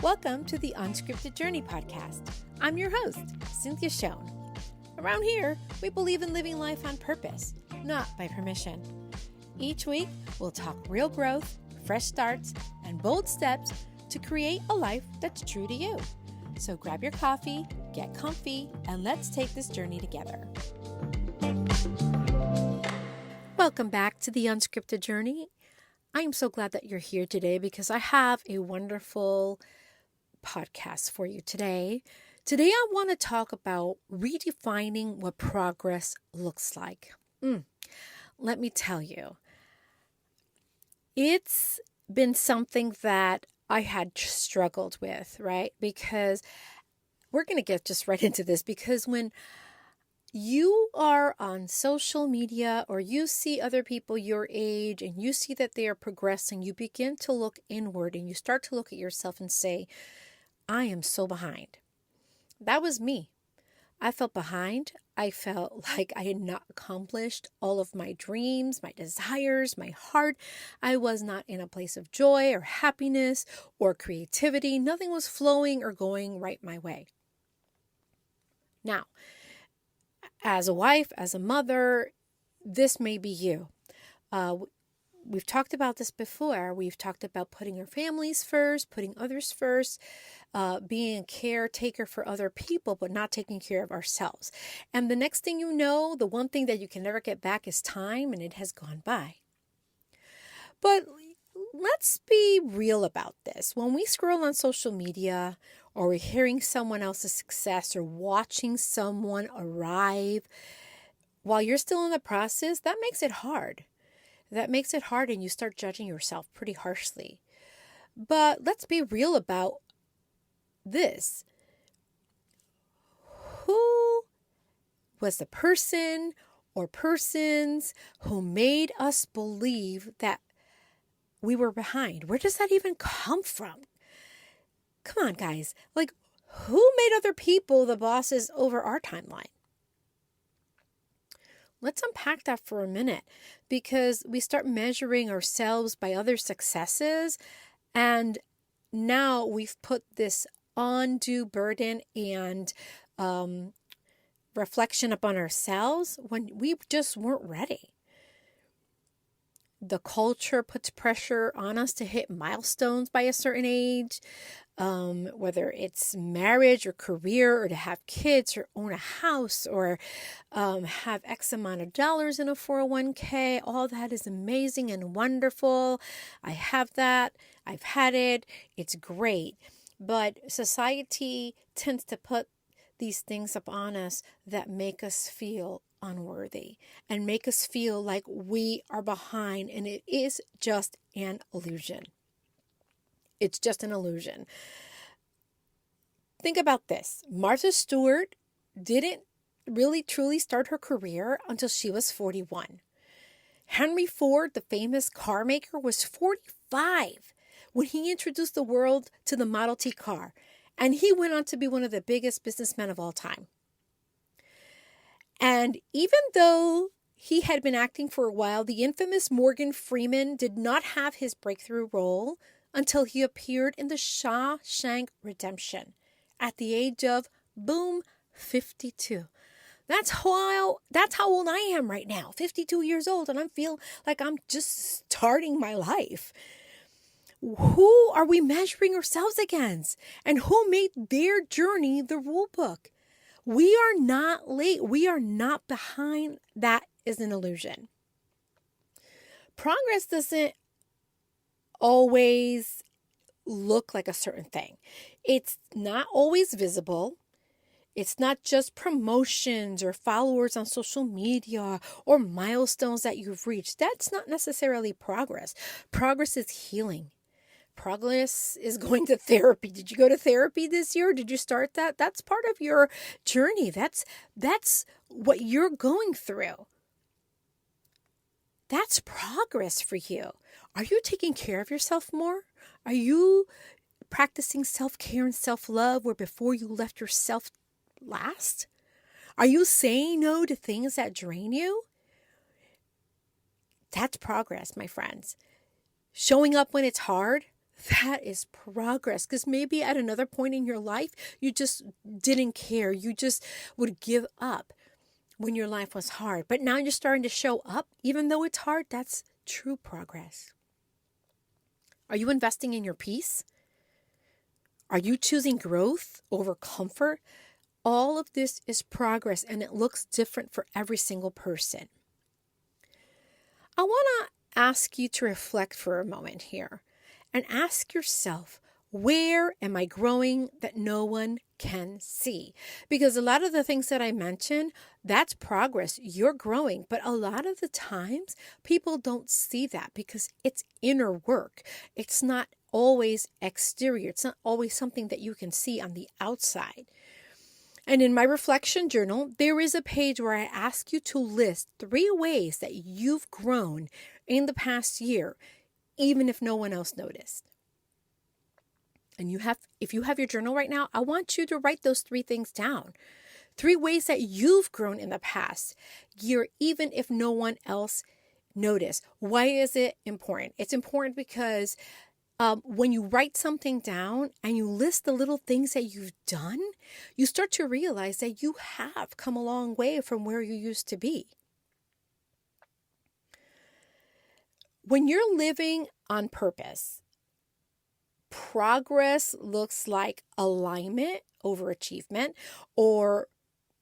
Welcome to the Unscripted Journey podcast. I'm your host, Cynthia Schoen. Around here, we believe in living life on purpose, not by permission. Each week, we'll talk real growth, fresh starts, and bold steps to create a life that's true to you. So grab your coffee, get comfy, and let's take this journey together. Welcome back to the Unscripted Journey. I am so glad that you're here today because I have a wonderful podcast for you today. Today, I want to talk about redefining what progress looks like. Let me tell you, it's been something that I had struggled with, right? Because we're going to get just right into this, because when you are on social media or you see other people your age and you see that they are progressing, you begin to look inward and you start to look at yourself and say, I am so behind. That was me. I felt behind. I felt like I had not accomplished all of my dreams, my desires, my heart. I was not in a place of joy or happiness or creativity. Nothing was flowing or going right my way. Now, as a wife, as a mother, this may be you. We've talked about this before. We've talked about putting our families first, putting others first, being a caretaker for other people, but not taking care of ourselves. And the next thing you know, the one thing that you can never get back is time, and it has gone by. But let's be real about this. When we scroll on social media, or we're hearing someone else's success or watching someone arrive, while you're still in the process, that makes it hard. That makes it hard, and you start judging yourself pretty harshly. But let's be real about this. Who was the person or persons who made us believe that we were behind? Where does that even come from? Come on, guys. Like, who made other people the bosses over our timeline? Let's unpack that for a minute, because we start measuring ourselves by other successes, and now we've put this undue burden and reflection upon ourselves when we just weren't ready. The culture puts pressure on us to hit milestones by a certain age, whether it's marriage or career, or to have kids or own a house, or have X amount of dollars in a 401k. All that is amazing and wonderful. I have that. I've had it. It's great. But society tends to put these things upon us that make us feel unworthy and make us feel like we are behind, and it is just an illusion. It's just an illusion. Think about this. Martha Stewart didn't really truly start her career until she was 41. Henry Ford, the famous car maker, was 45 when he introduced the world to the Model T car, and he went on to be one of the biggest businessmen of all time. And even though he had been acting for a while, the infamous Morgan Freeman did not have his breakthrough role until he appeared in the Shawshank Redemption at the age of, 52. That's how old I am right now, 52 years old, and I feel like I'm just starting my life. Who are we measuring ourselves against? And who made their journey the rule book? We are not late. We are not behind. That is an illusion. Progress doesn't always look like a certain thing. It's not always visible. It's not just promotions or followers on social media or milestones that you've reached. That's not necessarily progress. Progress is healing. Progress is going to therapy. Did you go to therapy this year? Did you start that? That's part of your journey. That's what you're going through. That's progress for you. Are you taking care of yourself more? Are you practicing self-care and self-love where before you left yourself last? Are you saying no to things that drain you? That's progress, my friends. Showing up when it's hard, that is progress. Because maybe at another point in your life, you just didn't care. You just would give up when your life was hard. But now you're starting to show up, even though it's hard. That's true progress. Are you investing in your peace? Are you choosing growth over comfort? All of this is progress, and it looks different for every single person. I want to ask you to reflect for a moment here and ask yourself, where am I growing that no one can see? Because a lot of the things that I mentioned, that's progress. You're growing. But a lot of the times, people don't see that because it's inner work. It's not always exterior. It's not always something that you can see on the outside. And in my reflection journal, there is a page where I ask you to list 3 ways that you've grown in the past year, even if no one else noticed. And if you have your journal right now, I want you to write those 3 things down. 3 ways that you've grown in the past year, even if no one else noticed. Why is it important? It's important because when you write something down and you list the little things that you've done, you start to realize that you have come a long way from where you used to be. When you're living on purpose, progress looks like alignment over achievement, or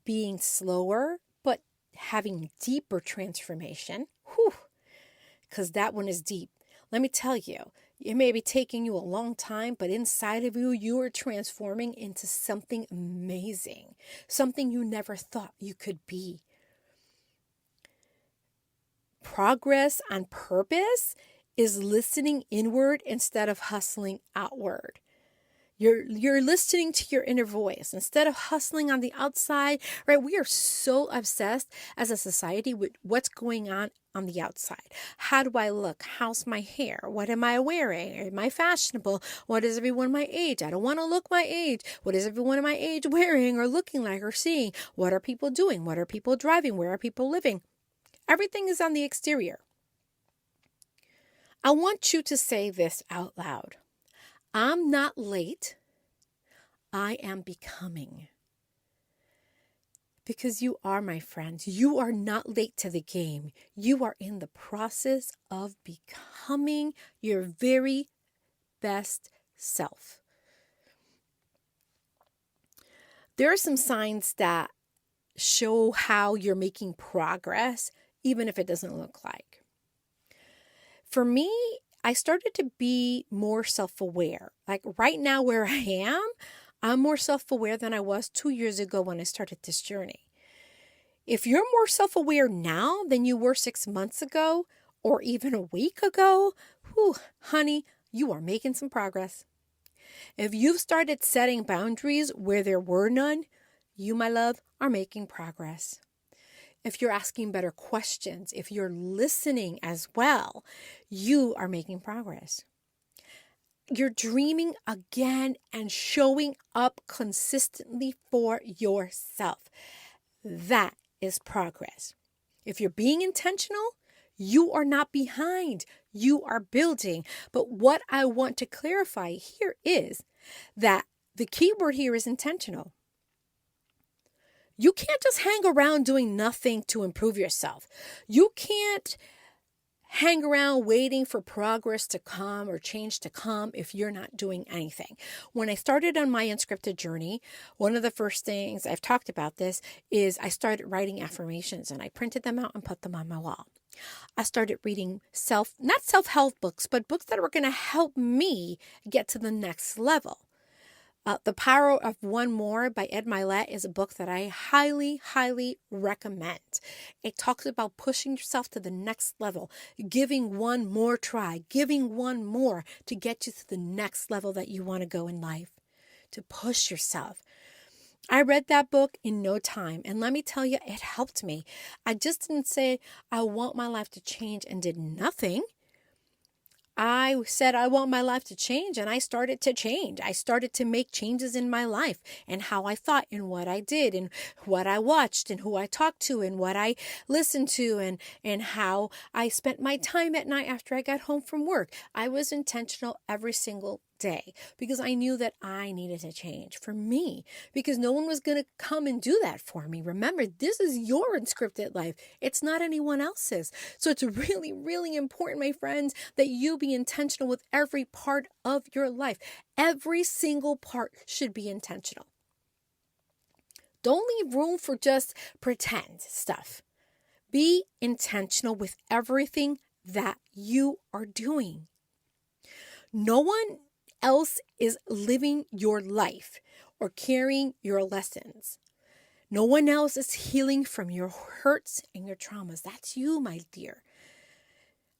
being slower, but having deeper transformation. Because that one is deep. Let me tell you, it may be taking you a long time, but inside of you, you are transforming into something amazing, something you never thought you could be. Progress on purpose is listening inward instead of hustling outward. You're listening to your inner voice instead of hustling on the outside, right? We are so obsessed as a society with what's going on the outside. How do I look? How's my hair? What am I wearing? Am I fashionable? What is everyone my age? I don't want to look my age. What is everyone my age wearing or looking like or seeing? What are people doing? What are people driving? Where are people living? Everything is on the exterior. I want you to say this out loud. I'm not late. I am becoming. Because you are, my friends. You are not late to the game. You are in the process of becoming your very best self. There are some signs that show how you're making progress, even if it doesn't look like. For me, I started to be more self-aware. Like right now where I am, I'm more self-aware than I was 2 years ago when I started this journey. If you're more self-aware now than you were 6 months ago or even a week ago, honey, you are making some progress. If you've started setting boundaries where there were none, you, my love, are making progress. If you're asking better questions, if you're listening as well, you are making progress. You're dreaming again and showing up consistently for yourself. That is progress. If you're being intentional, you are not behind. You are building. But what I want to clarify here is that the key word here is intentional. You can't just hang around doing nothing to improve yourself. You can't hang around waiting for progress to come or change to come if you're not doing anything. When I started on my unscripted journey, one of the first things, I've talked about this, is I started writing affirmations and I printed them out and put them on my wall. I started reading not self-help books, but books that were going to help me get to the next level. The Power of One More by Ed Milet is a book that I highly, highly recommend. It talks about pushing yourself to the next level, giving one more try, giving one more to get you to the next level that you want to go in life, to push yourself. I read that book in no time, and let me tell you, it helped me. I just didn't say, I want my life to change and did nothing. I said I want my life to change, and I started to change. I started to make changes in my life and how I thought and what I did and what I watched and who I talked to and what I listened to and how I spent my time at night after I got home from work. I was intentional every single day because I knew that I needed to change for me, because no one was going to come and do that for me. Remember, this is your unscripted life. It's not anyone else's. So it's really, really important, my friends, that you be intentional with every part of your life. Every single part should be intentional. Don't leave room for just pretend stuff. Be intentional with everything that you are doing. No one else is living your life or carrying your lessons. No one else is healing from your hurts and your traumas. That's you, my dear.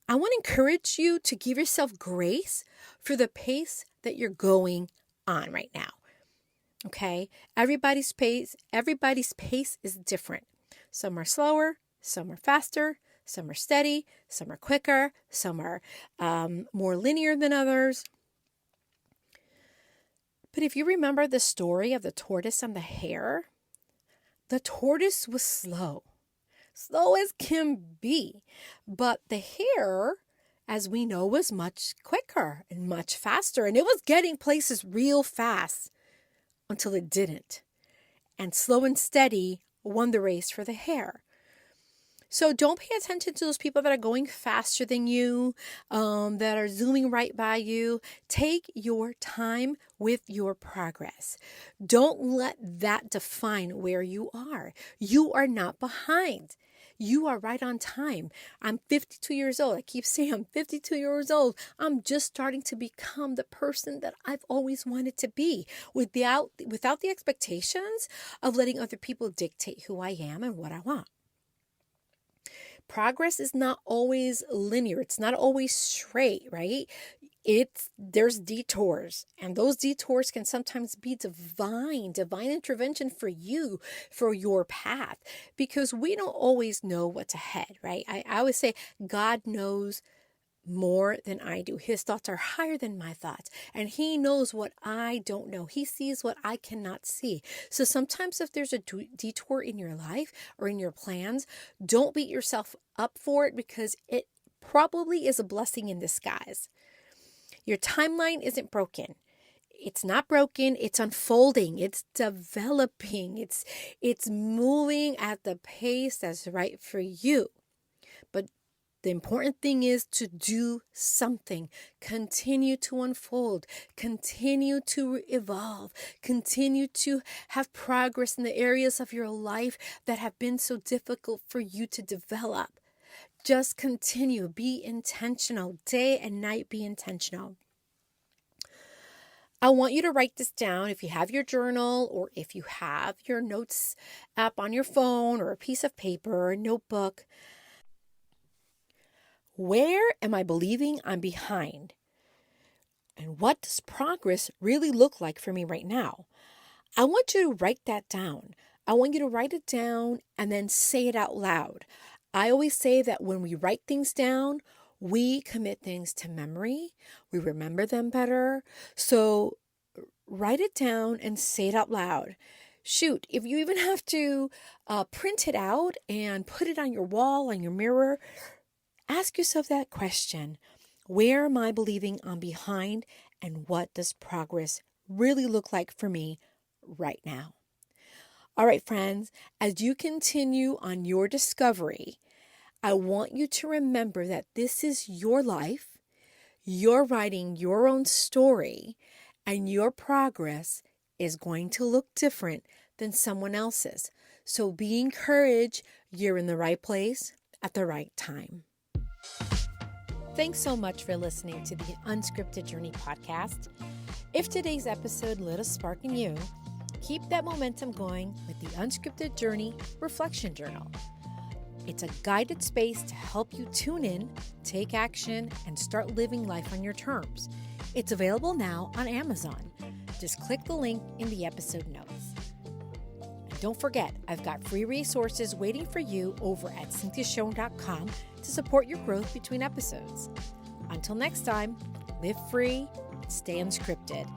I want to encourage you to give yourself grace for the pace that you're going on right now. Okay? Everybody's pace is different. Some are slower, some are faster, some are steady, some are quicker, some are more linear than others. But if you remember the story of the tortoise and the hare, the tortoise was slow as can be. But the hare, as we know, was much quicker and much faster. And it was getting places real fast until it didn't. And slow and steady won the race for the hare. So don't pay attention to those people that are going faster than you, that are zooming right by you. Take your time with your progress. Don't let that define where you are. You are not behind. You are right on time. I'm 52 years old. I keep saying I'm 52 years old. I'm just starting to become the person that I've always wanted to be without the expectations of letting other people dictate who I am and what I want. Progress is not always linear. It's not always straight, right? There's detours, and those detours can sometimes be divine intervention for you, for your path, because we don't always know what's ahead, right? I always say God knows more than I do. His thoughts are higher than my thoughts, and he knows what I don't know. He sees what I cannot see. So sometimes if there's a detour in your life or in your plans, don't beat yourself up for it, because it probably is a blessing in disguise. Your timeline isn't broken. It's not broken. It's unfolding. It's developing. It's moving at the pace that's right for you. But the important thing is to do something. Continue to unfold. Continue to evolve. Continue to have progress in the areas of your life that have been so difficult for you to develop. Just continue. Be intentional. Day and night, be intentional. I want you to write this down if you have your journal, or if you have your notes app on your phone, or a piece of paper or a notebook. Where am I believing I'm behind? And what does progress really look like for me right now? I want you to write that down. I want you to write it down and then say it out loud. I always say that when we write things down, we commit things to memory. We remember them better. So write it down and say it out loud. Shoot, if you even have to print it out and put it on your wall, on your mirror, ask yourself that question. Where am I believing I'm behind, and what does progress really look like for me right now? All right, friends, as you continue on your discovery, I want you to remember that this is your life. You're writing your own story, and your progress is going to look different than someone else's. So be encouraged. You're in the right place at the right time. Thanks so much for listening to the Unscripted Journey podcast. If today's episode lit a spark in you, keep that momentum going with the Unscripted Journey Reflection Journal. It's a guided space to help you tune in, take action, and start living life on your terms. It's available now on Amazon. Just click the link in the episode notes. And don't forget, I've got free resources waiting for you over at cynthiashone.com to support your growth between episodes. Until next time, live free, stay unscripted.